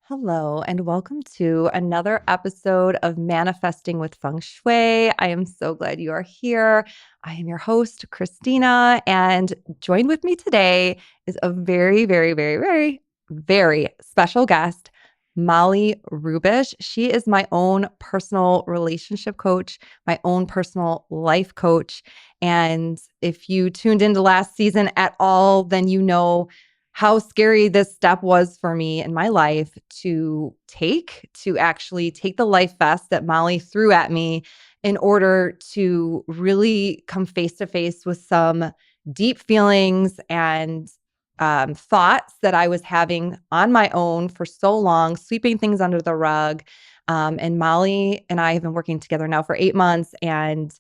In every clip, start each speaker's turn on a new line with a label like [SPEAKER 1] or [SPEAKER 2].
[SPEAKER 1] Hello, and welcome to another episode of Manifesting with Feng Shui. I am so glad you are here. I am your host, Christina, and joined with me today is a very special guest, Molly Rubesh. She is my own personal relationship coach, my own personal life coach. And if you tuned into last season at all, then you know how scary this step was for me in my life to actually take the life vest that Molly threw at me in order to really come face to face with some deep feelings and thoughts that I was having on my own for so long, sweeping things under the rug. And Molly and I have been working together now for 8 months, and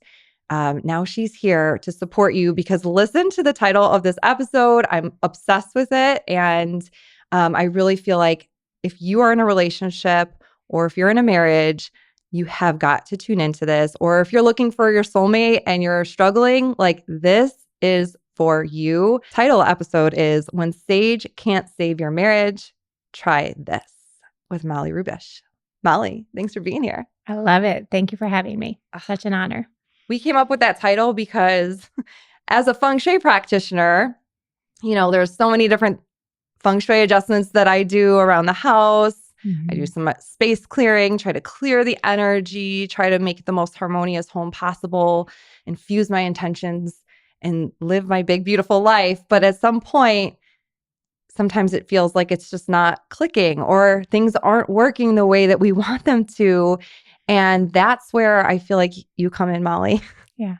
[SPEAKER 1] now she's here to support you because listen to the title of this episode. I'm obsessed with it. And I really feel like if you are in a relationship or if you're in a marriage, you have got to tune into this. Or if you're looking for your soulmate and you're struggling, like this is for you. Title episode is When Sage Can't Save Your Marriage, Try This with Molly Rubesh. Molly, thanks for being here.
[SPEAKER 2] I love it. Thank you for having me. Such an honor.
[SPEAKER 1] We came up with that title because as a feng shui practitioner, there's so many different feng shui adjustments that I do around the house. I do some space clearing, try to clear the energy, try to make it the most harmonious home possible, infuse my intentions and live my big, beautiful life. But at some point, sometimes it feels like it's just not clicking or things aren't working the way that we want them to. And that's where I feel like you come in, Molly.
[SPEAKER 2] Yeah.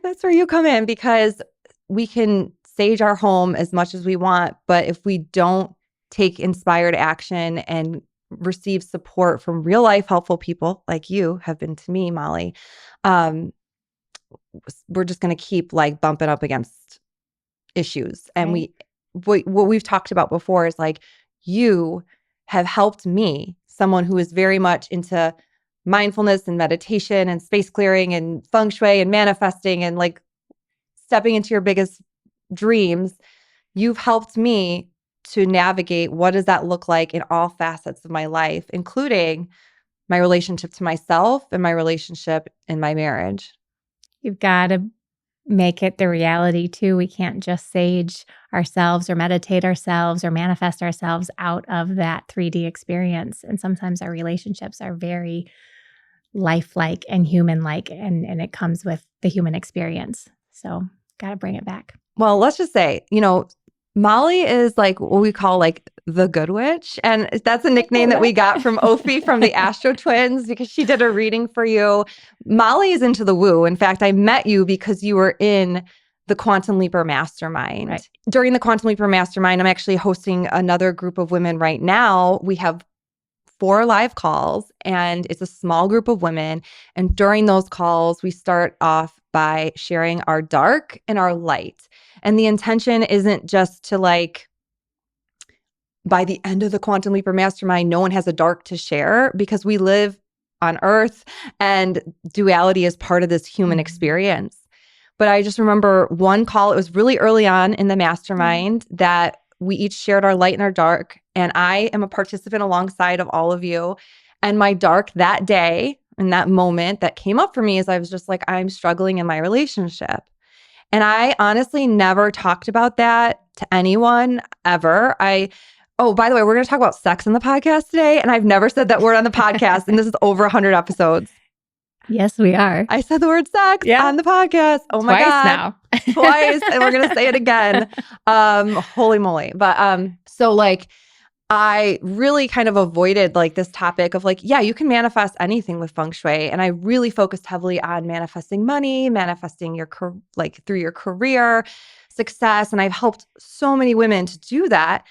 [SPEAKER 1] That's where you come in because we can sage our home as much as we want, but if we don't take inspired action and receive support from real life helpful people like you have been to me, Molly, we're just going to keep like bumping up against issues. And
[SPEAKER 2] right.
[SPEAKER 1] what we've talked about before is like you have helped me, someone who is very much into mindfulness and meditation and space clearing and feng shui and manifesting and like stepping into your biggest dreams. You've helped me to navigate what does that look like in all facets of my life, including my relationship to myself and my relationship in my marriage.
[SPEAKER 2] You've got to make it the reality too. We can't just sage ourselves or meditate ourselves or manifest ourselves out of that 3D experience. And sometimes our relationships are very lifelike and human-like, and it comes with the human experience. So got to bring it back.
[SPEAKER 1] Well, let's just say, Molly is like what we call like the good witch. And that's a nickname that we got from Ophi from the Astro Twins because she did a reading for you. Molly is into the woo. In fact, I met you because you were in the Quantum Leaper Mastermind.
[SPEAKER 2] Right.
[SPEAKER 1] During the Quantum Leaper Mastermind, I'm actually hosting another group of women right now. We have 4 live calls and it's a small group of women. And during those calls, we start off by sharing our dark and our light. And the intention isn't just to like, by the end of the Quantum Leaper Mastermind, no one has a dark to share because we live on Earth and duality is part of this human experience. But I just remember one call, it was really early on in the mastermind that we each shared our light and our dark. And I am a participant alongside of all of you. And my dark that day, in that moment that came up for me is I was just like, I'm struggling in my relationship. And I honestly never talked about that to anyone ever. Oh, by the way, we're going to talk about sex in the podcast today. And I've never said that word on the podcast. And this is over 100 episodes.
[SPEAKER 2] Yes, we are.
[SPEAKER 1] I said the word sex on the podcast. Oh my
[SPEAKER 2] Twice
[SPEAKER 1] God.
[SPEAKER 2] now.
[SPEAKER 1] Twice. And we're going to say it again. Holy moly. But so like, I really kind of avoided like this topic of like, yeah, you can manifest anything with feng shui. And I really focused heavily on manifesting money, manifesting your like through your career success. And I've helped so many women to do that.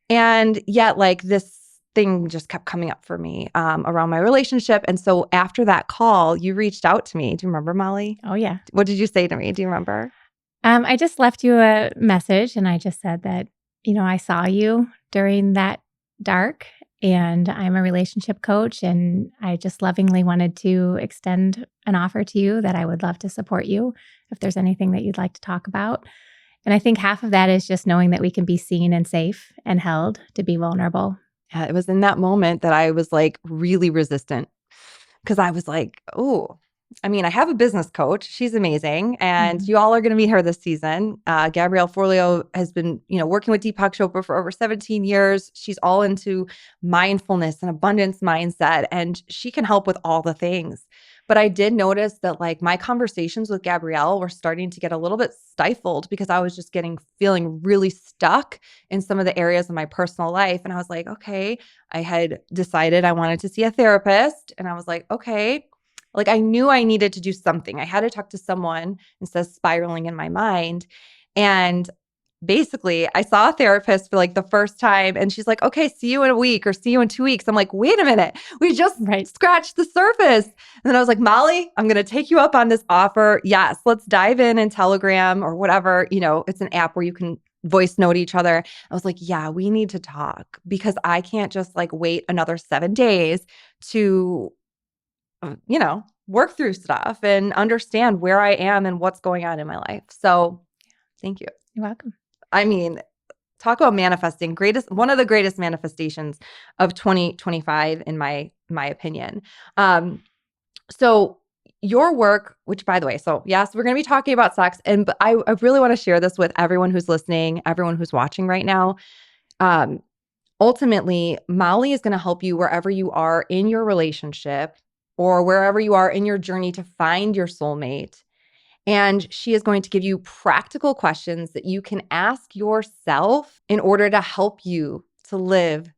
[SPEAKER 1] And yet like this thing just kept coming up for me around my relationship. And so after that call, you reached out to me. Do you remember, Molly?
[SPEAKER 2] Oh, yeah.
[SPEAKER 1] What did you say to me? Do you remember?
[SPEAKER 2] I just left you a message and I just said that, I saw you during that dark and I'm a relationship coach and I just lovingly wanted to extend an offer to you that I would love to support you if there's anything that you'd like to talk about. And I think half of that is just knowing that we can be seen and safe and held to be vulnerable.
[SPEAKER 1] Yeah, it was in that moment that I was like really resistant because I was like, oh, I mean, I have a business coach. She's amazing. And
[SPEAKER 2] Mhm.
[SPEAKER 1] you all are going to meet her this season. Gabrielle Forleo has been, working with Deepak Chopra for over 17 years. She's all into mindfulness and abundance mindset, and she can help with all the things. But I did notice that like my conversations with Gabrielle were starting to get a little bit stifled because I was just feeling really stuck in some of the areas of my personal life. And I was like, okay, I had decided I wanted to see a therapist. And I was like, okay, like I knew I needed to do something. I had to talk to someone instead of spiraling in my mind. And basically, I saw a therapist for like the first time, and she's like, okay, see you in a week or see you in 2 weeks. I'm like, wait a minute, we just
[SPEAKER 2] Right.
[SPEAKER 1] scratched the surface. And then I was like, Molly, I'm going to take you up on this offer. Yes, let's dive in Telegram or whatever. It's an app where you can voice note each other. I was like, yeah, we need to talk because I can't just like wait another 7 days to work through stuff and understand where I am and what's going on in my life. So thank you.
[SPEAKER 2] You're welcome.
[SPEAKER 1] I mean, talk about manifesting. One of the greatest manifestations of 2025, in my opinion. So your work, which by the way, so yes, we're going to be talking about sex, but I really want to share this with everyone who's listening, everyone who's watching right now. Um, Ultimately, Molly is going to help you wherever you are in your relationship or wherever you are in your journey to find your soulmate. And she is going to give you practical questions that you can ask yourself in order to help you to live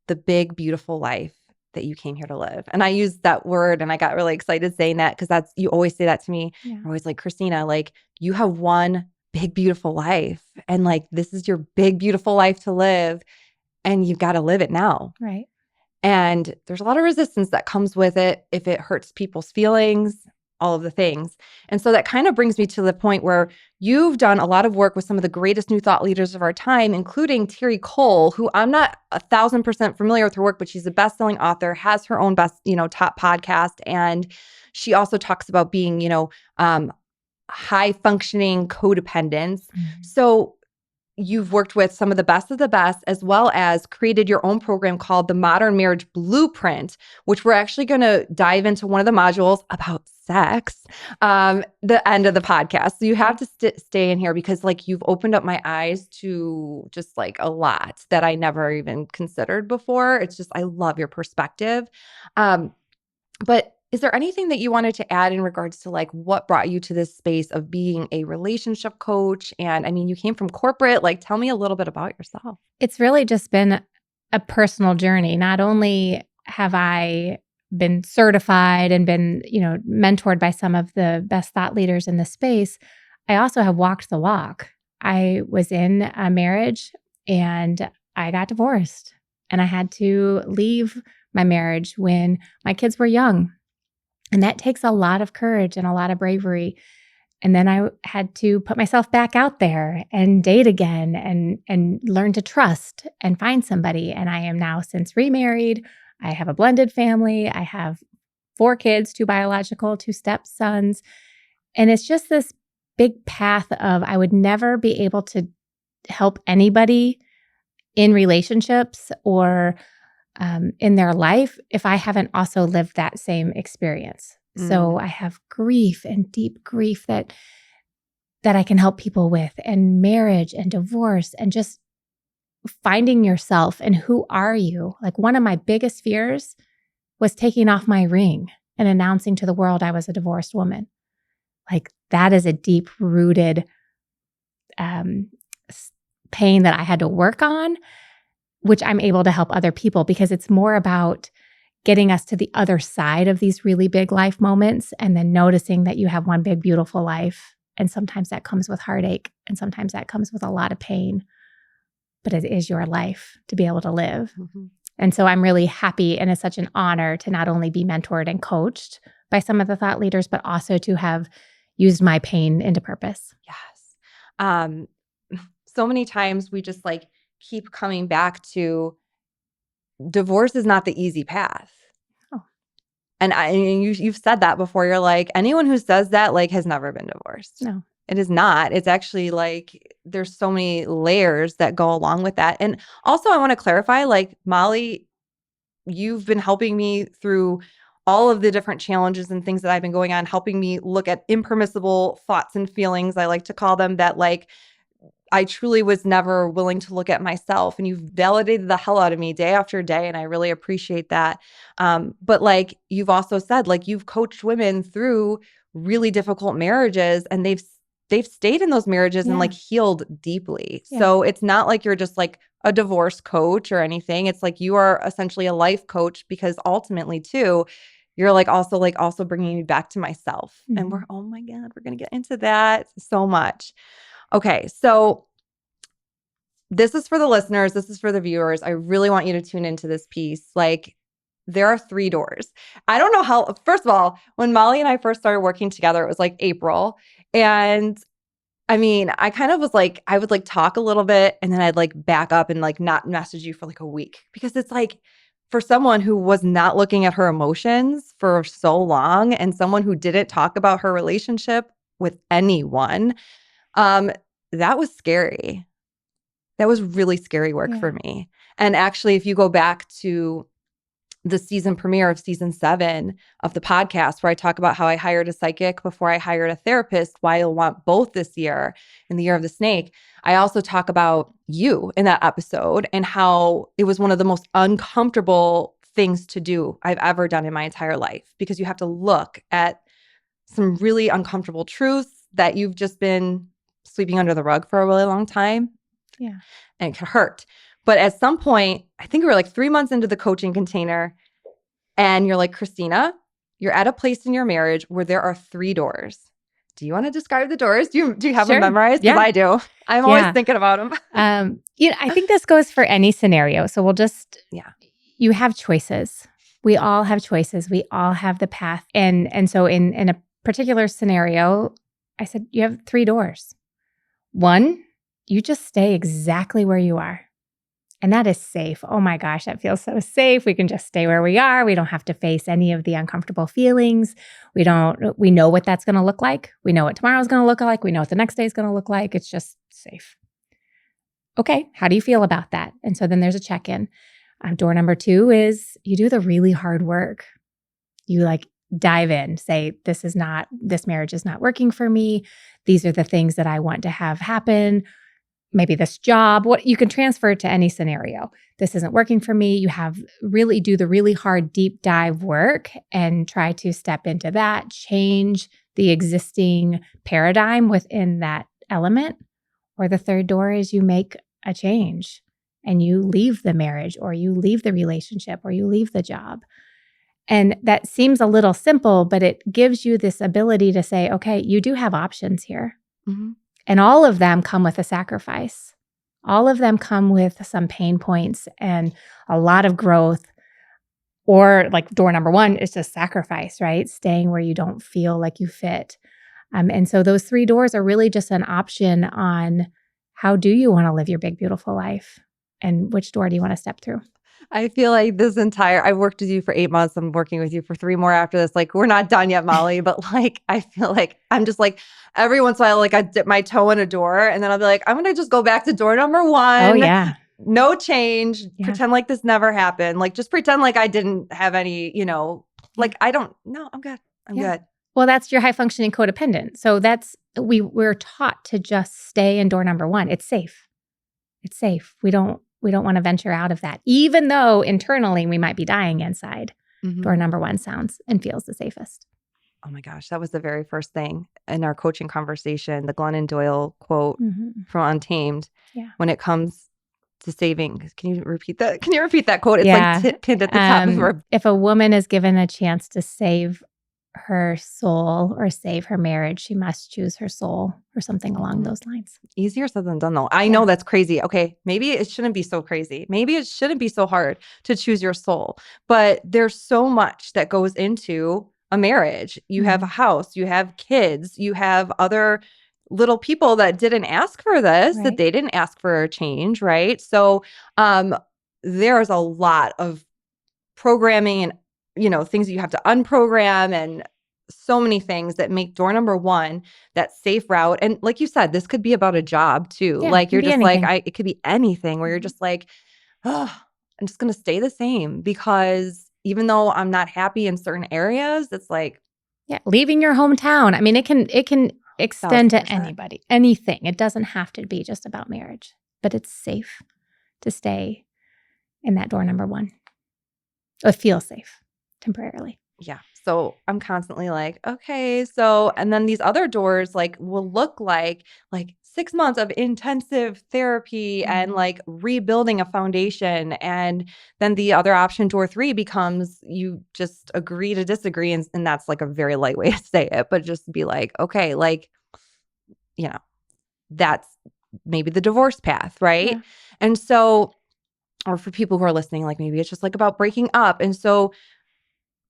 [SPEAKER 1] the big, beautiful life that you came here to live. And I used that word and I got really excited saying that because you always say that to me.
[SPEAKER 2] Yeah.
[SPEAKER 1] You're always like, Christina, like you have one big, beautiful life. And like, this is your big, beautiful life to live. And you've got to live it now.
[SPEAKER 2] Right.
[SPEAKER 1] And there's a lot of resistance that comes with it if it hurts people's feelings, all of the things. And so that kind of brings me to the point where you've done a lot of work with some of the greatest new thought leaders of our time, including Terry Cole, who I'm not 1,000% familiar with her work, but she's a best-selling author, has her own top podcast. And she also talks about being, high functioning codependence.
[SPEAKER 2] Mm-hmm.
[SPEAKER 1] So you've worked with some of the best, as well as created your own program called the Modern Marriage Blueprint, which we're actually going to dive into one of the modules about sex, the end of the podcast. So you have to stay in here because like you've opened up my eyes to just like a lot that I never even considered before. It's just, I love your perspective. But is there anything that you wanted to add in regards to like what brought you to this space of being a relationship coach? And I mean, you came from corporate, like tell me a little bit about yourself.
[SPEAKER 2] It's really just been a personal journey. Not only have I been certified and been, mentored by some of the best thought leaders in the space, I also have walked the walk. I was in a marriage and I got divorced and I had to leave my marriage when my kids were young. And that takes a lot of courage and a lot of bravery. And then I had to put myself back out there and date again and learn to trust and find somebody. And I am now since remarried. I have a blended family. I have 4 kids, 2 biological, 2 stepsons. And it's just this big path of I would never be able to help anybody in relationships or in their life if I haven't also lived that same experience. So I have grief and deep grief that I can help people with, and marriage and divorce and just finding yourself and who are you? Like one of my biggest fears was taking off my ring and announcing to the world I was a divorced woman. Like that is a deep rooted pain that I had to work on, which I'm able to help other people because it's more about getting us to the other side of these really big life moments and then noticing that you have one big, beautiful life. And sometimes that comes with heartache and sometimes that comes with a lot of pain, but it is your life to be able to live.
[SPEAKER 1] Mm-hmm.
[SPEAKER 2] And so I'm really happy and it's such an honor to not only be mentored and coached by some of the thought leaders, but also to have used my pain into purpose.
[SPEAKER 1] Yes. So many times we just like keep coming back to divorce is not the easy path.
[SPEAKER 2] Oh.
[SPEAKER 1] And you've said that before. You're like, anyone who says that like has never been divorced.
[SPEAKER 2] No.
[SPEAKER 1] It is not. It's actually like there's so many layers that go along with that. And also, I want to clarify, like, Molly, you've been helping me through all of the different challenges and things that I've been going on, helping me look at impermissible thoughts and feelings, I like to call them, that like I truly was never willing to look at myself. And you've validated the hell out of me day after day. And I really appreciate that. But like you've also said, like you've coached women through really difficult marriages, and they've stayed in those marriages and
[SPEAKER 2] Yeah.
[SPEAKER 1] like healed deeply.
[SPEAKER 2] Yeah.
[SPEAKER 1] So it's not like you're just like a divorce coach or anything. It's like you are essentially a life coach, because ultimately too, you're like also bringing me back to myself. And
[SPEAKER 2] Mhm.
[SPEAKER 1] oh my God, we're going to get into that so much. Okay. So this is for the listeners. This is for the viewers. I really want you to tune into this piece. Like, there are 3 doors. I don't know how, first of all, when Molly and I first started working together, it was like April. And I mean, I kind of was like, I would like talk a little bit and then I'd like back up and like not message you for like a week, because it's like, for someone who was not looking at her emotions for so long and someone who didn't talk about her relationship with anyone, um, that was scary. That was really scary work
[SPEAKER 2] Yeah.
[SPEAKER 1] for me. And actually, if you go back to the season premiere of season 7 of the podcast, where I talk about how I hired a psychic before I hired a therapist, why you'll want both this year in the year of the snake, I also talk about you in that episode and how it was one of the most uncomfortable things to do I've ever done in my entire life, because you have to look at some really uncomfortable truths that you've just been sweeping under the rug for a really long time.
[SPEAKER 2] Yeah.
[SPEAKER 1] And it can hurt. But at some point, I think we were like 3 months into the coaching container, and you're like, Christina, you're at a place in your marriage where there are 3 doors. Do you want to describe the doors? Do you have them
[SPEAKER 2] Sure.
[SPEAKER 1] memorized? Because
[SPEAKER 2] Yeah.
[SPEAKER 1] I do. I'm always
[SPEAKER 2] Yeah.
[SPEAKER 1] thinking about them.
[SPEAKER 2] I think this goes for any scenario. So we'll just,
[SPEAKER 1] Yeah.
[SPEAKER 2] you have choices. We all have choices. We all have the path. And so in a particular scenario, I said, you have 3 doors. One, you just stay exactly where you are. And that is safe. Oh my gosh, that feels so safe. We can just stay where we are. We don't have to face any of the uncomfortable feelings. We know what that's going to look like. We know what tomorrow's going to look like. We know what the next day is going to look like. It's just safe. Okay, how do you feel about that? And so then there's a check-in. Door number 2 is you do the really hard work. You like dive in, say, this marriage is not working for me. These are the things that I want to have happen. Maybe this job, what you can transfer it to any scenario. This isn't working for me. You have really do the really hard deep dive work and try to step into that, change the existing paradigm within that element. Or the third door is you make a change and you leave the marriage or you leave the relationship or you leave the job. And that seems a little simple, but it gives you this ability to say, okay, you do have options here.
[SPEAKER 1] Mm-hmm.
[SPEAKER 2] And all of them come with a sacrifice. All of them come with some pain points and a lot of growth. Or like door number 1 is just sacrifice, right? Staying where you don't feel like you fit. And so those 3 doors are really just an option on how do you want to live your big, beautiful life? And which door do you want to step through?
[SPEAKER 1] I feel like I've worked with you for 8 months. I'm working with you for 3 more after this. Like, we're not done yet, Molly, but like, I feel like I'm just like, every once in a while, like I dip my toe in a door and then I'll be like, I'm going to just go back to door number 1.
[SPEAKER 2] Oh, yeah.
[SPEAKER 1] No change.
[SPEAKER 2] Yeah.
[SPEAKER 1] Pretend like this never happened. Like, just pretend like I didn't have any, like, I don't, no, I'm good. I'm good.
[SPEAKER 2] Well, that's your high functioning codependent. So we're taught to just stay in door number 1. It's safe. It's safe. We don't want to venture out of that, even though internally we might be dying inside.
[SPEAKER 1] Mm-hmm.
[SPEAKER 2] Door number 1 sounds and feels the safest.
[SPEAKER 1] Oh my gosh, that was the very first thing in our coaching conversation, the Glennon Doyle quote from Untamed.
[SPEAKER 2] Yeah.
[SPEAKER 1] When it comes to saving, can you repeat that? Can you repeat that quote? It's
[SPEAKER 2] Yeah.
[SPEAKER 1] like pinned at the top of her.
[SPEAKER 2] If a woman is given a chance to save her soul or save her marriage, she must choose her soul or something along those lines.
[SPEAKER 1] Easier said than done, though. I know that's crazy. Okay, maybe it shouldn't be so crazy. Maybe it shouldn't be so hard to choose your soul. But there's so much that goes into a marriage. You have a house, you have kids, you have other little people that didn't ask for this, that they didn't ask for a change, right? So there's a lot of programming and things that you have to unprogram, and so many things that make door number one that safe route. And like you said, this could be about a job too.
[SPEAKER 2] Yeah, it
[SPEAKER 1] Like
[SPEAKER 2] can
[SPEAKER 1] you're
[SPEAKER 2] be
[SPEAKER 1] just like,
[SPEAKER 2] anything.
[SPEAKER 1] it could be anything where you're
[SPEAKER 2] Mhm.
[SPEAKER 1] just like, oh, I'm just going to stay the same because even though I'm not happy in certain areas, it's like
[SPEAKER 2] Yeah, leaving your hometown. I mean, it can extend to
[SPEAKER 1] 1,000%.
[SPEAKER 2] anybody, anything. It doesn't have to be just about marriage, but it's safe to stay in that door number one. It feels safe temporarily.
[SPEAKER 1] Yeah. So I'm constantly like, okay, so, and then these other doors like will look like 6 months of intensive therapy and
[SPEAKER 2] Mhm.
[SPEAKER 1] like rebuilding a foundation. And then the other option, door three, becomes you just agree to disagree. And that's like a very light way to say it, but just be like, okay, like, you know, that's maybe the divorce path, right?
[SPEAKER 2] Yeah.
[SPEAKER 1] And so, or for people who are listening, like maybe it's just like about breaking up. And so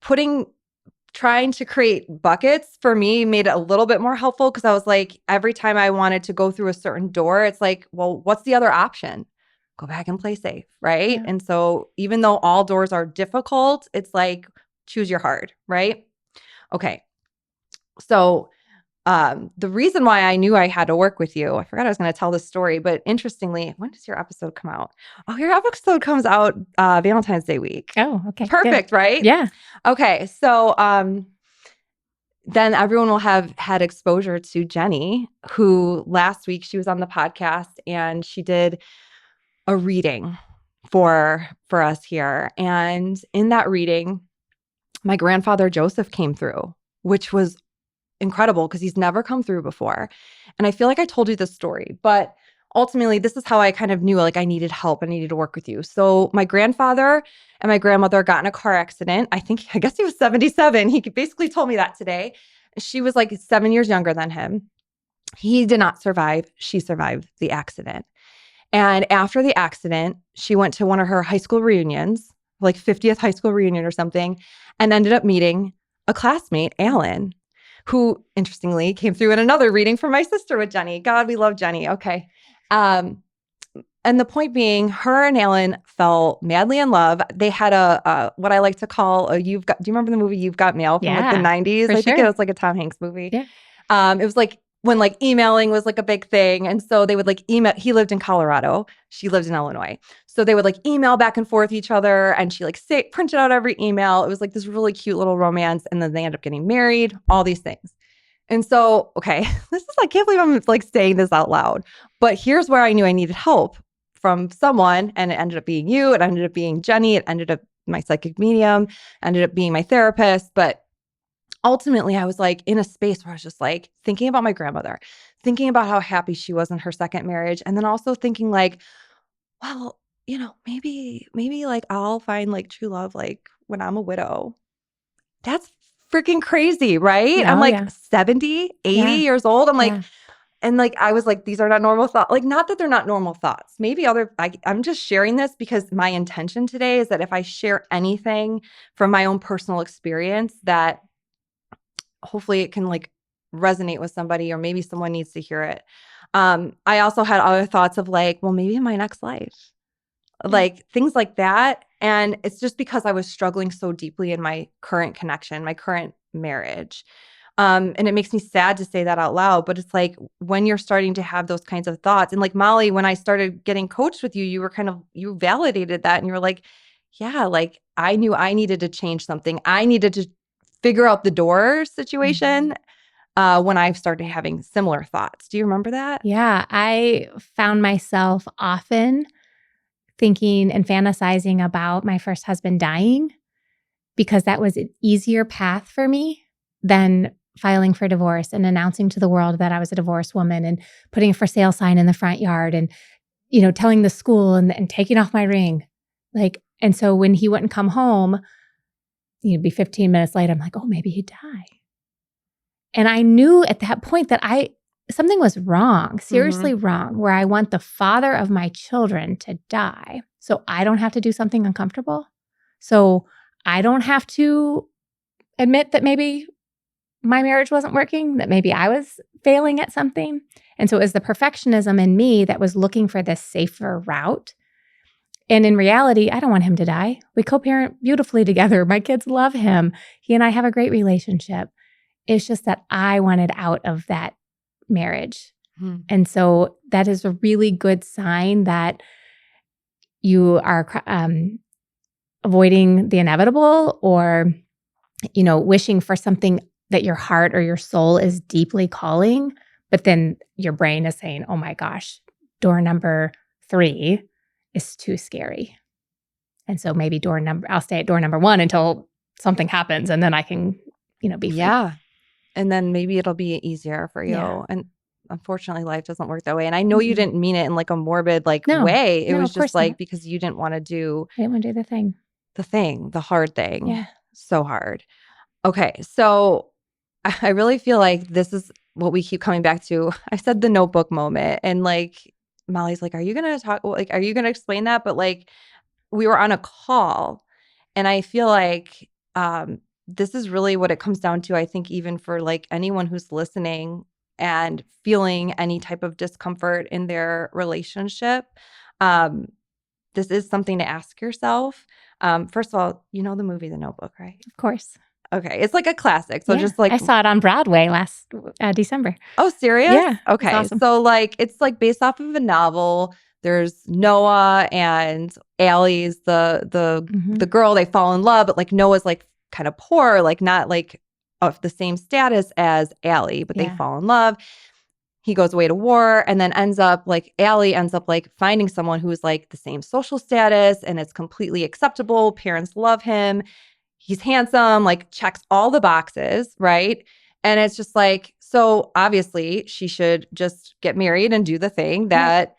[SPEAKER 1] putting trying to create buckets for me made it a little bit more helpful because I was like, every time I wanted to go through a certain door, it's like, well, what's the other option? Go back and play safe, right?
[SPEAKER 2] Yeah.
[SPEAKER 1] And so even though all doors are difficult, it's like choose your hard, right? Okay. So the reason why I knew I had to work with you, I forgot I was going to tell this story, but interestingly, when does your episode come out? Oh, your episode comes out Valentine's Day week.
[SPEAKER 2] Oh, okay. Good.
[SPEAKER 1] Perfect, right?
[SPEAKER 2] Yeah.
[SPEAKER 1] Okay. So then everyone will have had exposure to Jenny, who last week she was on the podcast and she did a reading for us here. And in that reading, my grandfather Joseph came through, which was incredible because he's never come through before. And I feel like I told you this story, but ultimately this is how I kind of knew like I needed help. I needed to work with you. So my grandfather and my grandmother got in a car accident. I guess he was 77. He basically told me that today. She was like 7 years younger than him. He did not survive. She survived the accident. And after the accident, she went to one of her high school reunions, like 50th high school reunion or something, and ended up meeting a classmate, Alan, who interestingly came through in another reading for my sister with Jenny. God, we love Jenny. Okay. Um, and the point being, her and Alan fell madly in love. They had a what I like to call a "You've Got." Do you remember the movie "You've Got Mail" from like the
[SPEAKER 2] Yeah.
[SPEAKER 1] '90s?
[SPEAKER 2] For
[SPEAKER 1] I think it
[SPEAKER 2] sure.
[SPEAKER 1] was like a Tom Hanks movie.
[SPEAKER 2] Yeah.
[SPEAKER 1] It was like when like emailing was like a big thing, and so they would like email. He lived in Colorado. She lived in Illinois, so they would like email back and forth each other, and she like printed out every email. It was like this really cute little romance, and then they end up getting married. All these things. And so, okay, I can't believe I'm like saying this out loud, but here's where I knew I needed help from someone. And it ended up being you. It ended up being Jenny. It ended up my psychic medium, ended up being my therapist. But ultimately, I was like in a space where I was just like thinking about my grandmother, thinking about how happy she was in her second marriage. And then also thinking like, well, maybe like I'll find like true love like when I'm a widow. That's freaking crazy, right? I'm
[SPEAKER 2] Oh,
[SPEAKER 1] like
[SPEAKER 2] yeah.
[SPEAKER 1] 70, 80
[SPEAKER 2] Yeah.
[SPEAKER 1] years old. I'm like,
[SPEAKER 2] Yeah.
[SPEAKER 1] and like, I was like, these are not normal thoughts. Like, not that they're not normal thoughts. Maybe I'm just sharing this because my intention today is that if I share anything from my own personal experience, that hopefully it can like resonate with somebody or maybe someone needs to hear it. I also had other thoughts of like, well, maybe in my next life,
[SPEAKER 2] Yeah.
[SPEAKER 1] like things like that. And it's just because I was struggling so deeply in my current connection, my current marriage. And it makes me sad to say that out loud, but it's like when you're starting to have those kinds of thoughts, and like Molly, when I started getting coached with you, you validated that and you were like, yeah, like I knew I needed to change something. I needed to figure out the door situation
[SPEAKER 2] Mhm.
[SPEAKER 1] when I started having similar thoughts. Do you remember that?
[SPEAKER 2] Yeah. I found myself often thinking and fantasizing about my first husband dying because that was an easier path for me than filing for divorce and announcing to the world that I was a divorced woman and putting a for sale sign in the front yard and, telling the school and taking off my ring. Like, and so when he wouldn't come home, it'd be 15 minutes later. I'm like, oh, maybe he'd die. And I knew at that point that something was wrong,
[SPEAKER 1] Mm-hmm.
[SPEAKER 2] seriously wrong, where I want the father of my children to die so I don't have to do something uncomfortable. So I don't have to admit that maybe my marriage wasn't working, that maybe I was failing at something. And so it was the perfectionism in me that was looking for this safer route. And in reality, I don't want him to die. We co parent beautifully together. My kids love him. He and I have a great relationship. It's just that I wanted out of that marriage.
[SPEAKER 1] Hmm.
[SPEAKER 2] And so that is a really good sign that you are avoiding the inevitable, or, wishing for something that your heart or your soul is deeply calling. But then your brain is saying, oh my gosh, door number 3 is too scary. And so maybe I'll stay at door number 1 until something happens, and then I can, be free.
[SPEAKER 1] Yeah. And then maybe it'll be easier for you.
[SPEAKER 2] Yeah.
[SPEAKER 1] And unfortunately, life doesn't work that way. And I know you
[SPEAKER 2] Mm-mm.
[SPEAKER 1] didn't mean it in like a morbid
[SPEAKER 2] No,
[SPEAKER 1] way. It
[SPEAKER 2] no,
[SPEAKER 1] was
[SPEAKER 2] of
[SPEAKER 1] just
[SPEAKER 2] course not.
[SPEAKER 1] like because you didn't want to do
[SPEAKER 2] I didn't want to do the thing.
[SPEAKER 1] the thing, the hard thing.
[SPEAKER 2] Yeah.
[SPEAKER 1] So hard. Okay. So I really feel like this is what we keep coming back to. I said the notebook moment. And like Molly's like, are you going to talk? Like, are you going to explain that? But like, we were on a call, and I feel like this is really what it comes down to. I think even for like anyone who's listening and feeling any type of discomfort in their relationship, um, this is something to ask yourself. First of all, you know the movie The Notebook, right?
[SPEAKER 2] Of course.
[SPEAKER 1] Okay, it's like a classic. So
[SPEAKER 2] Yeah.
[SPEAKER 1] just like,
[SPEAKER 2] I saw it on Broadway last December.
[SPEAKER 1] oh, serious?
[SPEAKER 2] Yeah. It's
[SPEAKER 1] Okay,
[SPEAKER 2] awesome.
[SPEAKER 1] so like it's like based off of a novel. There's Noah and Allie's the
[SPEAKER 2] Mhm.
[SPEAKER 1] girl. They fall in love, but like Noah's like kind of poor, like not like of the same status as Allie, but they
[SPEAKER 2] Yeah.
[SPEAKER 1] fall in love. He goes away to war and then ends up like Allie ends up like finding someone who's like the same social status and it's completely acceptable. Parents love him. He's handsome, like checks all the boxes, right? And it's just like, so obviously she should just get married and do the thing
[SPEAKER 2] Right.
[SPEAKER 1] that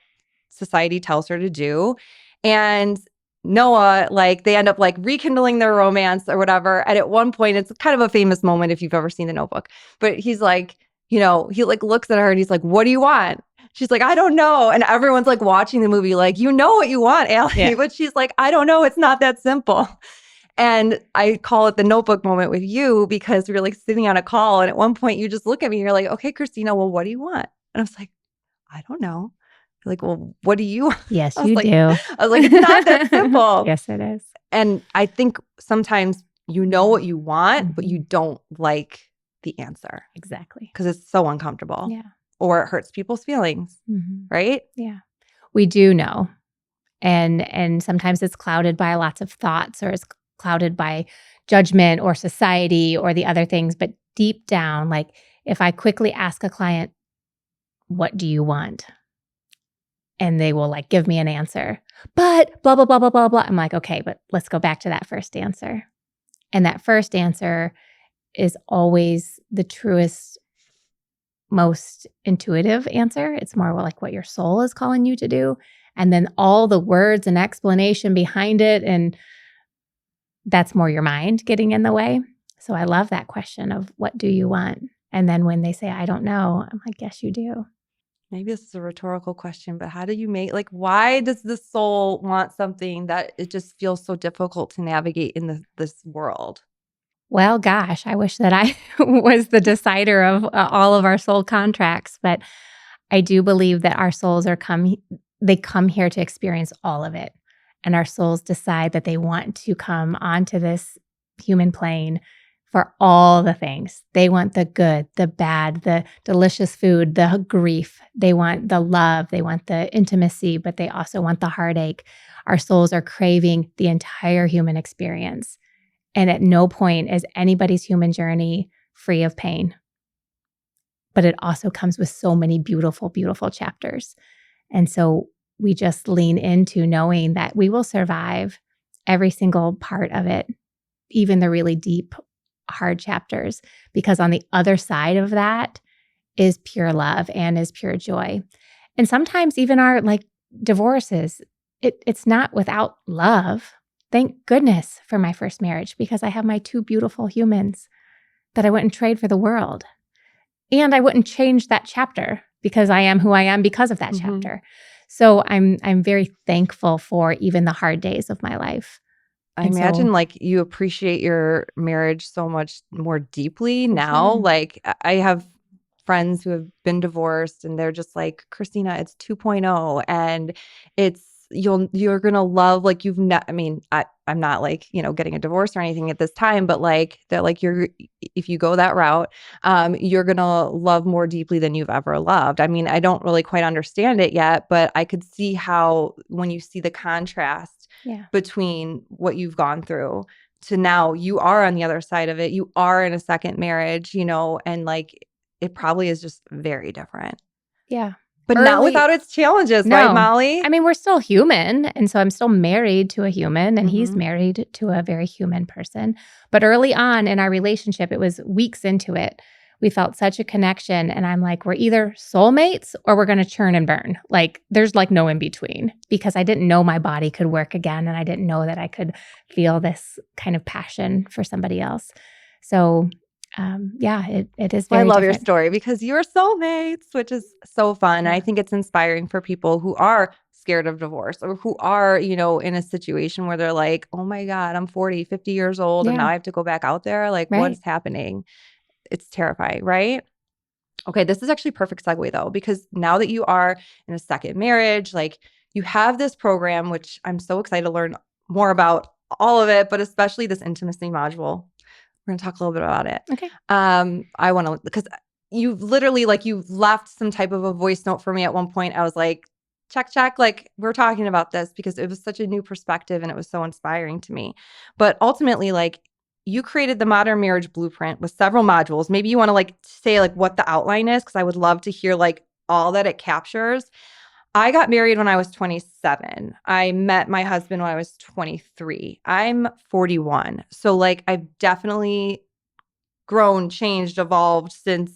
[SPEAKER 1] society tells her to do. And Noah, like they end up like rekindling their romance or whatever. And at one point, it's kind of a famous moment if you've ever seen The Notebook, but he's like, he like looks at her and he's like, what do you want? She's like, I don't know. And everyone's like watching the movie, like, you know what you want, Allie.
[SPEAKER 2] Yeah.
[SPEAKER 1] But she's like, I don't know. It's not that simple. And I call it the notebook moment with you because we were like sitting on a call. And at one point you just look at me and you're like, okay, Christina, well, what do you want? And I was like, I don't know. You're like, well, what do you want?
[SPEAKER 2] Yes,
[SPEAKER 1] I was
[SPEAKER 2] you
[SPEAKER 1] like,
[SPEAKER 2] do.
[SPEAKER 1] it's not that simple.
[SPEAKER 2] Yes, it is.
[SPEAKER 1] And I think sometimes you know what you want, but you
[SPEAKER 2] Mhm.
[SPEAKER 1] don't like the answer
[SPEAKER 2] Exactly.
[SPEAKER 1] because it's so uncomfortable
[SPEAKER 2] Yeah.
[SPEAKER 1] or it hurts people's feelings,
[SPEAKER 2] Mhm.
[SPEAKER 1] right?
[SPEAKER 2] Yeah. We do know. And sometimes it's clouded by lots of thoughts, or it's clouded by judgment or society or the other things. But deep down, like if I quickly ask a client, what do you want? And they will like give me an answer, but blah, blah, blah, blah, blah, blah. I'm like, okay, but let's go back to that first answer. And that first answer is always the truest, most intuitive answer. It's more like what your soul is calling you to do. And then all the words and explanation behind it. And that's more your mind getting in the way. So I love that question of what do you want? And then when they say, I don't know, I'm like, yes, you do.
[SPEAKER 1] Maybe this is a rhetorical question, but how do you like, why does the soul want something that it just feels so difficult to navigate in this world?
[SPEAKER 2] Well, gosh, I wish that I was the decider of all of our soul contracts, but I do believe that our souls they come here to experience all of it. And our souls decide that they want to come onto this human plane for all the things. They want the good, the bad, the delicious food, the grief. They want the love, they want the intimacy, but they also want the heartache. Our souls are craving the entire human experience. And at no point is anybody's human journey free of pain. But it also comes with so many beautiful, beautiful chapters. And so we just lean into knowing that we will survive every single part of it, even the really deep, hard chapters, because on the other side of that is pure love and is pure joy. And sometimes even our divorces, it's not without love. Thank goodness for my first marriage, because I have my 2 beautiful humans that I wouldn't trade for the world. And I wouldn't change that chapter because I am who I am because of that
[SPEAKER 1] Mhm.
[SPEAKER 2] chapter. So I'm very thankful for even the hard days of my life.
[SPEAKER 1] I
[SPEAKER 2] And
[SPEAKER 1] imagine
[SPEAKER 2] so
[SPEAKER 1] like you appreciate your marriage so much more deeply
[SPEAKER 2] for
[SPEAKER 1] now.
[SPEAKER 2] sure.
[SPEAKER 1] Like I have friends who have been divorced and they're just like, Christina, it's 2.0 and it's you're gonna love, like, you've not, I mean, I'm not like, getting a divorce or anything at this time, but like that, like, if you go that route, you're gonna love more deeply than you've ever loved. I mean, I don't really quite understand it yet, but I could see how when you see the contrast
[SPEAKER 2] Yeah.
[SPEAKER 1] between what you've gone through to now, you are on the other side of it. You are in a second marriage, and like it probably is just very different,
[SPEAKER 2] Yeah.
[SPEAKER 1] but not
[SPEAKER 2] Early
[SPEAKER 1] without its challenges, right,
[SPEAKER 2] No.
[SPEAKER 1] Molly?
[SPEAKER 2] I mean, we're still human, and so I'm still married to a human, and he's
[SPEAKER 1] Mhm.
[SPEAKER 2] married to a very human person. But early on in our relationship, it was weeks into it, we felt such a connection, and I'm like, "We're either soulmates or we're gonna churn and burn." Like, there's, like, no in between because I didn't know my body could work again, and I didn't know that I could feel this kind of passion for somebody else. So, yeah, it is
[SPEAKER 1] Well, I
[SPEAKER 2] very
[SPEAKER 1] love your
[SPEAKER 2] different.
[SPEAKER 1] story because you're soulmates, which is so fun. And I
[SPEAKER 2] Yeah.
[SPEAKER 1] think it's inspiring for people who are scared of divorce or who are, in a situation where they're like, oh my God, I'm 40, 50 years old and now
[SPEAKER 2] Yeah.
[SPEAKER 1] I have to go back out there. Like, what
[SPEAKER 2] Right.
[SPEAKER 1] is happening? It's terrifying, right? Okay, this is actually perfect segue though, because now that you are in a second marriage, like you have this program, which I'm so excited to learn more about all of it, but especially this intimacy module. We're going to talk a little bit about it.
[SPEAKER 2] Okay.
[SPEAKER 1] I want to, because you literally, like, you left some type of a voice note for me at one point. I was like, check, check. Like, we're talking about this because it was such a new perspective and it was so inspiring to me. But ultimately, like, you created the modern marriage blueprint with several modules. Maybe you want to like say like what the outline is, because I would love to hear like all that it captures. I got married when I was 27. I met my husband when I was 23. I'm 41. So like I've definitely grown, changed, evolved since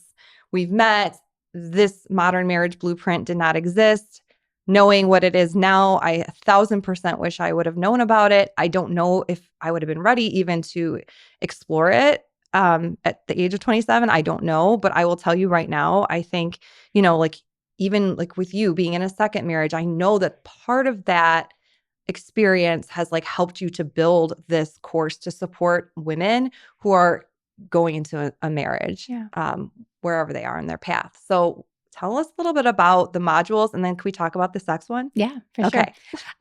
[SPEAKER 1] we've met. This modern marriage blueprint did not exist. Knowing what it is now, I 1,000% wish I would have known about it. I don't know if I would have been ready even to explore it at the age of 27. I don't know, but I will tell you right now, I think, like even like with you being in a second marriage, I know that part of that experience has like helped you to build this course to support women who are going into a marriage,
[SPEAKER 2] Yeah.
[SPEAKER 1] wherever they are in their path. So tell us a little bit about the modules, and then can we talk about the sex one?
[SPEAKER 2] Yeah, for sure.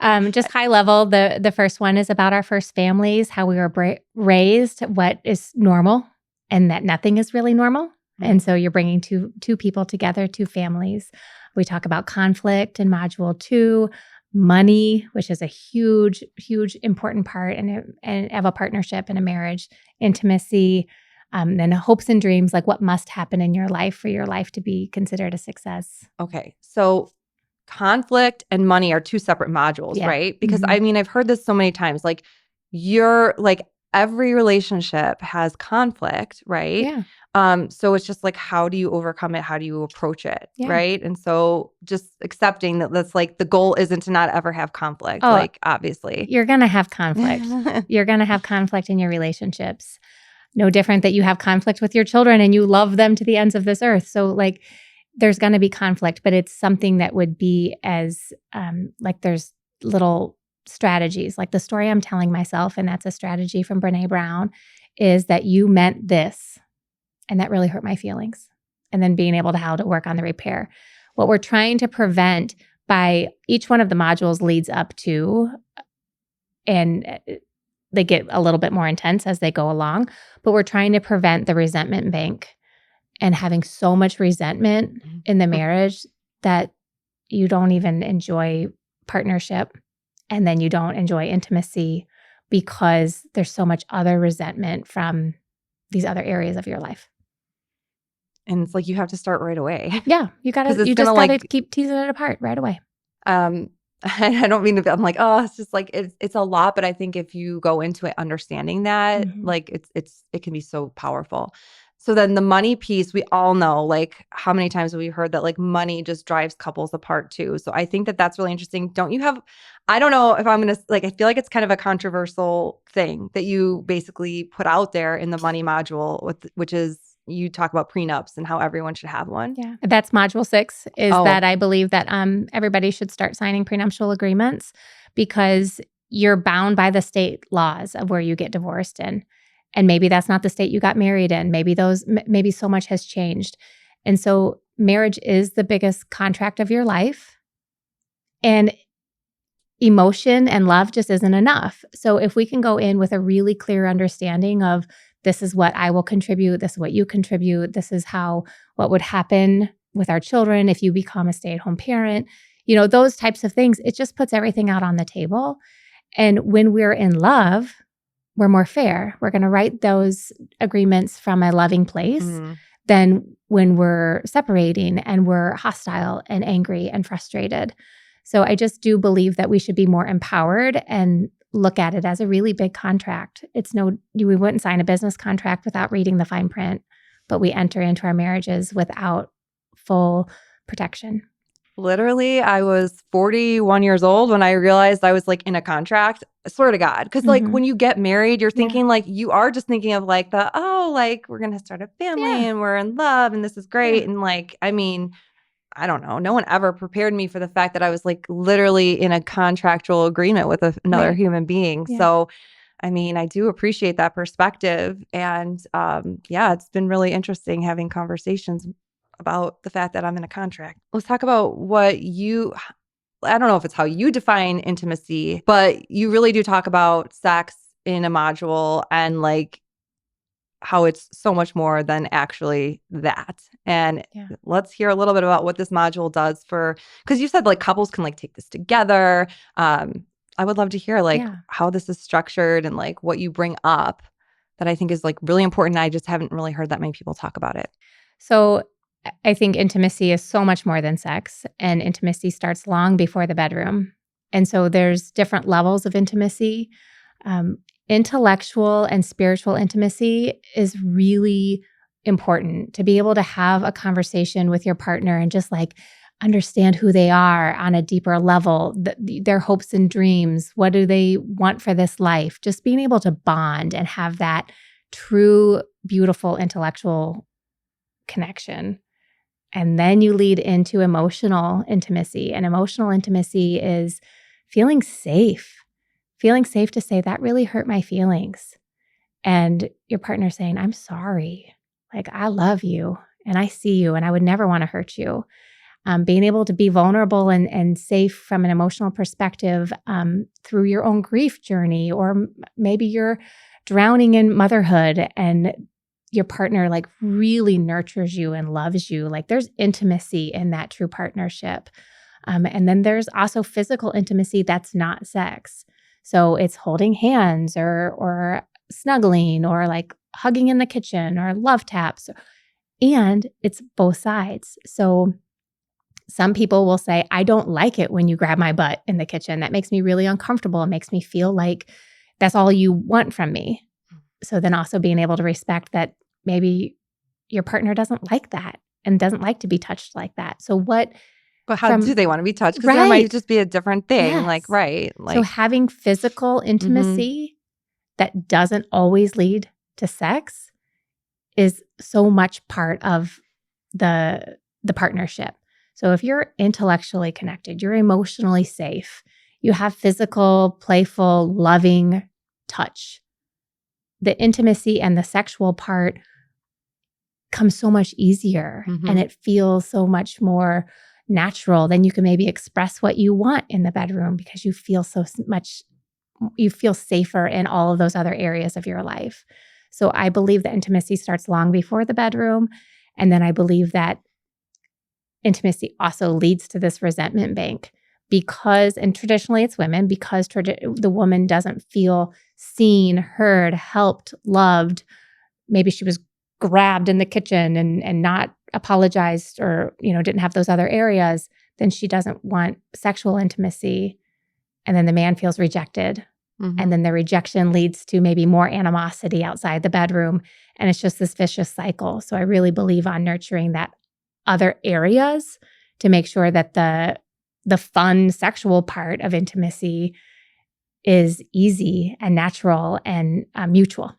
[SPEAKER 1] Okay.
[SPEAKER 2] Just high level, the first one is about our first families, how we were raised, what is normal, and that nothing is really normal. And so you're bringing two people together, two families. We talk about conflict in module 2, money, which is a huge, huge important part and of a partnership and a marriage, intimacy, then hopes and dreams, like what must happen in your life for your life to be considered a success.
[SPEAKER 1] Okay. So conflict and money are two separate modules,
[SPEAKER 2] Yeah.
[SPEAKER 1] right? Because
[SPEAKER 2] Mhm.
[SPEAKER 1] I mean, I've heard this so many times. Like, you're like every relationship has conflict, right?
[SPEAKER 2] Yeah.
[SPEAKER 1] So it's just like, how do you overcome it? How do you approach it?
[SPEAKER 2] Yeah.
[SPEAKER 1] Right. And so just accepting that that's like the goal isn't to not ever have conflict,
[SPEAKER 2] Oh,
[SPEAKER 1] like, obviously.
[SPEAKER 2] you're going to have conflict. You're going to have conflict in your relationships. No different that you have conflict with your children and you love them to the ends of this earth. So, like, there's going to be conflict, but it's something that would be as, like, there's little strategies. Like the story I'm telling myself, and that's a strategy from Brene Brown, is that you meant this, and that really hurt my feelings. And then being able to how to work on the repair. What we're trying to prevent by each one of the modules leads up to, and they get a little bit more intense as they go along, but we're trying to prevent the resentment bank and having so much resentment in the marriage that you don't even enjoy partnership, and then you don't enjoy intimacy because there's so much other resentment from these other areas of your life.
[SPEAKER 1] And it's like you have to start right away
[SPEAKER 2] Yeah,
[SPEAKER 1] because it's
[SPEAKER 2] you
[SPEAKER 1] gonna
[SPEAKER 2] just got to
[SPEAKER 1] like
[SPEAKER 2] keep teasing it apart right away.
[SPEAKER 1] um I don't mean to be, I'm like, oh, it's just like it's a lot, but I think if you go into it understanding that,
[SPEAKER 2] Mhm.
[SPEAKER 1] like it can be so powerful. So then the money piece, we all know, like, how many times have we heard that like money just drives couples apart too. So I think that that's really interesting. Don't you have, I don't know if I'm going to like, I feel like it's kind of a controversial thing that you basically put out there in the money module which is you talk about prenups and how everyone should have one.
[SPEAKER 2] Yeah, that's module 6 is
[SPEAKER 1] Oh,
[SPEAKER 2] that I believe that everybody should start signing prenuptial agreements because you're bound by the state laws of where you get divorced in. And maybe that's not the state you got married in. Maybe maybe so much has changed. And so marriage is the biggest contract of your life. And emotion and love just isn't enough. So if we can go in with a really clear understanding of this is what I will contribute, this is what you contribute, this is how what would happen with our children if you become a stay-at-home parent, those types of things, it just puts everything out on the table. And when we're in love, we're more fair. We're going to write those agreements from a loving place
[SPEAKER 1] Mhm.
[SPEAKER 2] than when we're separating and we're hostile and angry and frustrated. So I just do believe that we should be more empowered and look at it as a really big contract. We wouldn't sign a business contract without reading the fine print, but we enter into our marriages without full protection.
[SPEAKER 1] Literally, I was 41 years old when I realized I was like in a contract. I swear to God. Because like
[SPEAKER 2] Mhm.
[SPEAKER 1] when you get married, you're
[SPEAKER 2] Yeah.
[SPEAKER 1] thinking like you are just thinking of like like we're going to start a family
[SPEAKER 2] Yeah.
[SPEAKER 1] and we're in love and this is
[SPEAKER 2] Yeah.
[SPEAKER 1] great. And like, I mean, I don't know. No one ever prepared me for the fact that I was like literally in a contractual agreement with another
[SPEAKER 2] Right.
[SPEAKER 1] human being.
[SPEAKER 2] Yeah.
[SPEAKER 1] So, I mean, I do appreciate that perspective. And yeah, it's been really interesting having conversations about the fact that I'm in a contract. Let's talk about I don't know if it's how you define intimacy, but you really do talk about sex in a module and like how it's so much more than actually that. And
[SPEAKER 2] Yeah.
[SPEAKER 1] let's hear a little bit about what this module does because you said like couples can like take this together. I would love to hear like
[SPEAKER 2] Yeah.
[SPEAKER 1] how this is structured and like what you bring up that I think is like really important. I just haven't really heard that many people talk about it.
[SPEAKER 2] So I think intimacy is so much more than sex, and intimacy starts long before the bedroom. And so there's different levels of intimacy. Um, Intellectual and spiritual intimacy is really important to be able to have a conversation with your partner and just like understand who they are on a deeper level, their hopes and dreams. What do they want for this life? Just being able to bond and have that true, beautiful intellectual connection. And then you lead into emotional intimacy. And emotional intimacy is feeling safe to say, that really hurt my feelings. And your partner saying, I'm sorry. Like, I love you and I see you and I would never want to hurt you. Being able to be vulnerable and safe from an emotional perspective through your own grief journey, or maybe you're drowning in motherhood and your partner like really nurtures you and loves you. Like there's intimacy in that true partnership. And then there's also physical intimacy that's not sex. So it's holding hands or snuggling or like hugging in the kitchen or love taps. And it's both sides. So some people will say, I don't like it when you grab my butt in the kitchen. That makes me really uncomfortable. It makes me feel like that's all you want from me. So then also being able to respect that maybe your partner doesn't like that and doesn't like to be touched like that. So what
[SPEAKER 1] But how do
[SPEAKER 2] from
[SPEAKER 1] they want to be touched? Because there might
[SPEAKER 2] right.
[SPEAKER 1] just be a different thing. Like,
[SPEAKER 2] Yes.
[SPEAKER 1] right.
[SPEAKER 2] So
[SPEAKER 1] Like,
[SPEAKER 2] having physical
[SPEAKER 1] mm-hmm.
[SPEAKER 2] intimacy that doesn't always lead to sex is so much part of the partnership. So if you're intellectually connected, you're emotionally safe, you have physical, playful, loving touch. The intimacy and the sexual part comes so much easier and
[SPEAKER 1] Mm-hmm.
[SPEAKER 2] it feels so much more natural. Then you can maybe express what you want in the bedroom because you feel you feel safer in all of those other areas of your life. So I believe that intimacy starts long before the bedroom. And then I believe that intimacy also leads to this resentment bank because, and traditionally it's women, because the woman doesn't feel seen, heard, helped, loved. Maybe she was grabbed in the kitchen and not apologized or, didn't have those other areas. Then she doesn't want sexual intimacy. And then the man feels rejected. And
[SPEAKER 1] Mm-hmm.
[SPEAKER 2] then the rejection leads to maybe more animosity outside the bedroom. And it's just this vicious cycle. So I really believe on nurturing that other areas to make sure that the fun sexual part of intimacy is easy and natural and mutual.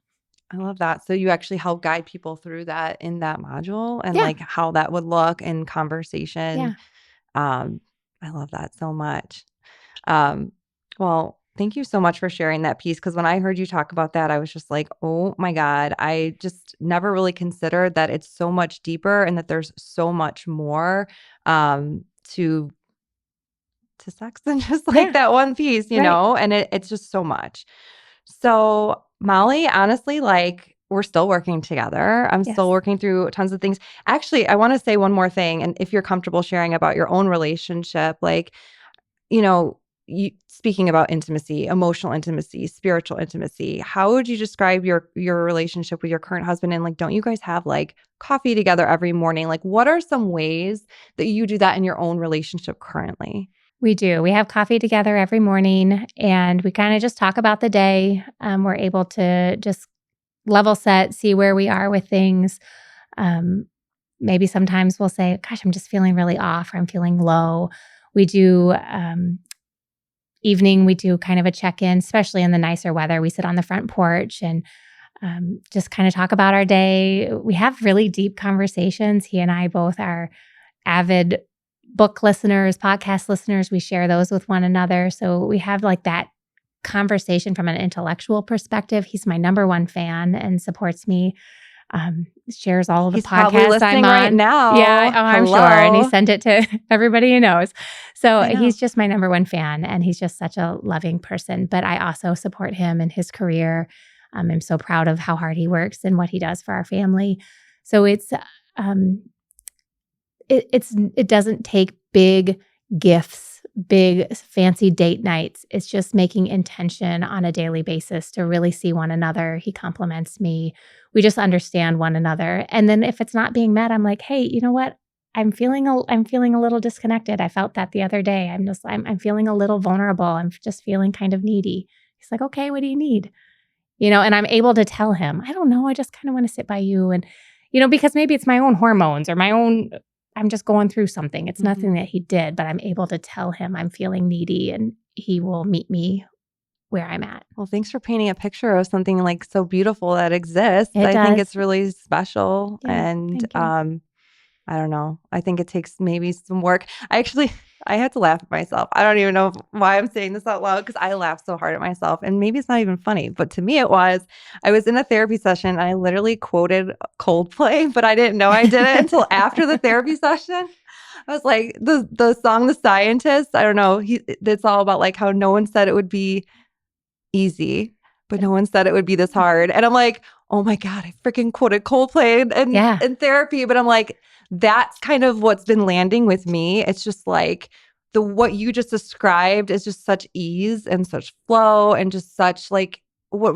[SPEAKER 1] I love that. So you actually help guide people through that in that module and
[SPEAKER 2] Yeah.
[SPEAKER 1] like how that would look in conversation.
[SPEAKER 2] Yeah.
[SPEAKER 1] Um, I love that so much. Um, well, thank you so much for sharing that piece. Because when I heard you talk about that, I was just like, oh my God, I just never really considered that it's so much deeper and that there's so much more to to sex than just like
[SPEAKER 2] Yeah.
[SPEAKER 1] that one piece,
[SPEAKER 2] Right.
[SPEAKER 1] and it's just so much. So, Molly, honestly, like we're still working together. I'm still
[SPEAKER 2] Yes.
[SPEAKER 1] working through tons of things. Actually, I want to say one more thing. And if you're comfortable sharing about your own relationship, like, you know, speaking about intimacy, emotional intimacy, spiritual intimacy, how would you describe your relationship with your current husband? And like, don't you guys have like coffee together every morning? Like, what are some ways that you do that in your own relationship currently?
[SPEAKER 2] We do. We have coffee together every morning and we kind of just talk about the day. We're able to just level set, see where we are with things. Um, Maybe sometimes we'll say, gosh, I'm just feeling really off or I'm feeling low. We do evening, we do kind of a check in, especially in the nicer weather. We sit on the front porch and just kind of talk about our day. We have really deep conversations. He and I both are avid book listeners, podcast listeners. We share those with one another. So we have like that conversation from an intellectual perspective. He's my number one fan and supports me. Shares all of the
[SPEAKER 1] He's probably
[SPEAKER 2] podcasts I'm
[SPEAKER 1] listening right
[SPEAKER 2] on. Yeah,
[SPEAKER 1] now.
[SPEAKER 2] oh, I'm sure. And he
[SPEAKER 1] Hello.
[SPEAKER 2] sent it to everybody he knows. So
[SPEAKER 1] I
[SPEAKER 2] he's
[SPEAKER 1] know.
[SPEAKER 2] just my number one fan and he's just such a loving person. But I also support him in his career. I'm so proud of how hard he works and what he does for our family. So um, it doesn't take big gifts, big fancy date nights. It's just making intention on a daily basis to really see one another. He compliments me. We just understand one another. And then if it's not being met, I'm like, hey, you know what? I'm feeling a little disconnected. I felt that the other day. I'm feeling a little vulnerable. I'm just feeling kind of needy. He's like, okay, what do you need? And I'm able to tell him, I don't know. I just kind of want to sit by you. And, because maybe it's my own hormones or I'm just going through something. It's nothing
[SPEAKER 1] Mhm.
[SPEAKER 2] that he did, but I'm able to tell him I'm feeling needy and he will meet me where I'm at.
[SPEAKER 1] Well, thanks for painting a picture of something like so beautiful that exists.
[SPEAKER 2] It
[SPEAKER 1] I think
[SPEAKER 2] does.
[SPEAKER 1] it's really special.
[SPEAKER 2] Yeah.
[SPEAKER 1] And
[SPEAKER 2] Thank you.
[SPEAKER 1] I don't know. I think it takes maybe some work. I had to laugh at myself. I don't even know why I'm saying this out loud because I laugh so hard at myself. And maybe it's not even funny, but to me it was. I was in a therapy session and I literally quoted Coldplay, but I didn't know I did it until after the therapy session. I was like, the song The Scientist, I don't know. It's all about like how no one said it would be easy, but no one said it would be this hard. And I'm like, oh my God, I freaking quoted Coldplay
[SPEAKER 2] Yeah.
[SPEAKER 1] in therapy. But I'm like, that's kind of what's been landing with me. It's just like what you just described is just such ease and such flow and just such like what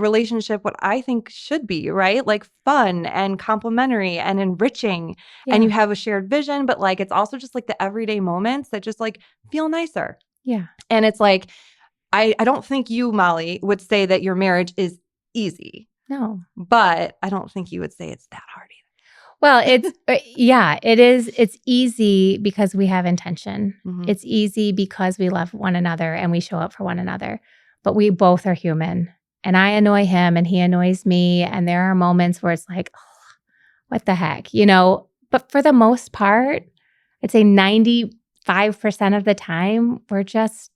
[SPEAKER 1] I think should be, right? Like fun and complimentary and enriching. And you
[SPEAKER 2] Yeah.
[SPEAKER 1] have a shared vision, but like it's also just like the everyday moments that just like feel nicer.
[SPEAKER 2] Yeah.
[SPEAKER 1] And it's like, I don't think you, Molly, would say that your marriage is easy,
[SPEAKER 2] No.
[SPEAKER 1] but I don't think you would say it's that hard
[SPEAKER 2] Well, yeah, it is. It's easy because we have intention.
[SPEAKER 1] either. Hmm.
[SPEAKER 2] It's easy because we love one another and we show up for one another. But we both are human. And I annoy him and he annoys me. And there are moments where it's like, oh, what the heck? But for the most part, I'd say 95% of the time, we're just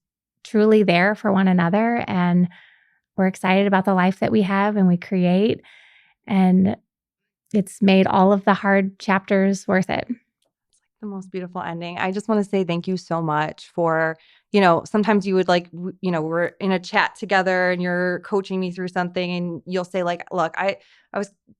[SPEAKER 2] truly there for one another. And we're excited about the life that we have and we create. And it's made all of the hard chapters worth it.
[SPEAKER 1] The most beautiful ending. I just want to say thank you so much for, sometimes you would like, we're in a chat together and you're coaching me through something and you'll say like, look,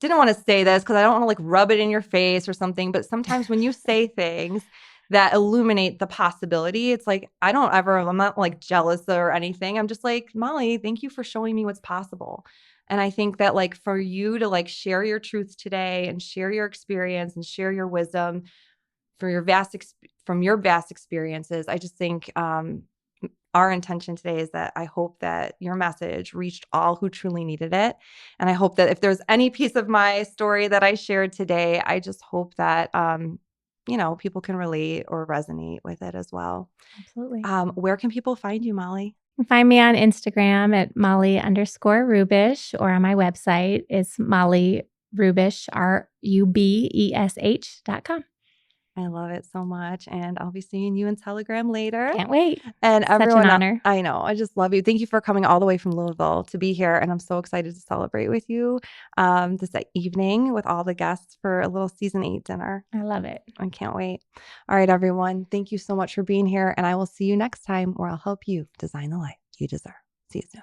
[SPEAKER 1] didn't want to say this because I don't want to like rub it in your face or something. But sometimes when you say things that illuminate the possibility, it's like, I'm not like jealous or anything. I'm just like, Molly, thank you for showing me what's possible. And I think that like for you to like share your truth today and share your experience and share your wisdom from your vast experiences, I just think our intention today is that I hope that your message reached all who truly needed it. And I hope that if there's any piece of my story that I shared today, I just hope that, people can relate or resonate with it as well.
[SPEAKER 2] Absolutely.
[SPEAKER 1] Where can people find you, Molly?
[SPEAKER 2] You can find me on Instagram at Molly_Rubesh or on my website. It's Molly Rubesh, RUBESH.com.
[SPEAKER 1] I love it so much. And I'll be seeing you in Telegram later.
[SPEAKER 2] Can't wait.
[SPEAKER 1] And
[SPEAKER 2] Such an
[SPEAKER 1] everyone,
[SPEAKER 2] honor.
[SPEAKER 1] I know, I just love you. Thank you for coming all the way from Louisville to be here. And I'm so excited to celebrate with you this evening with all the guests for a little season 8 dinner.
[SPEAKER 2] I love it.
[SPEAKER 1] I can't wait. All right, everyone. Thank you so much for being here. And I will see you next time where I'll help you design the life you deserve. See you soon.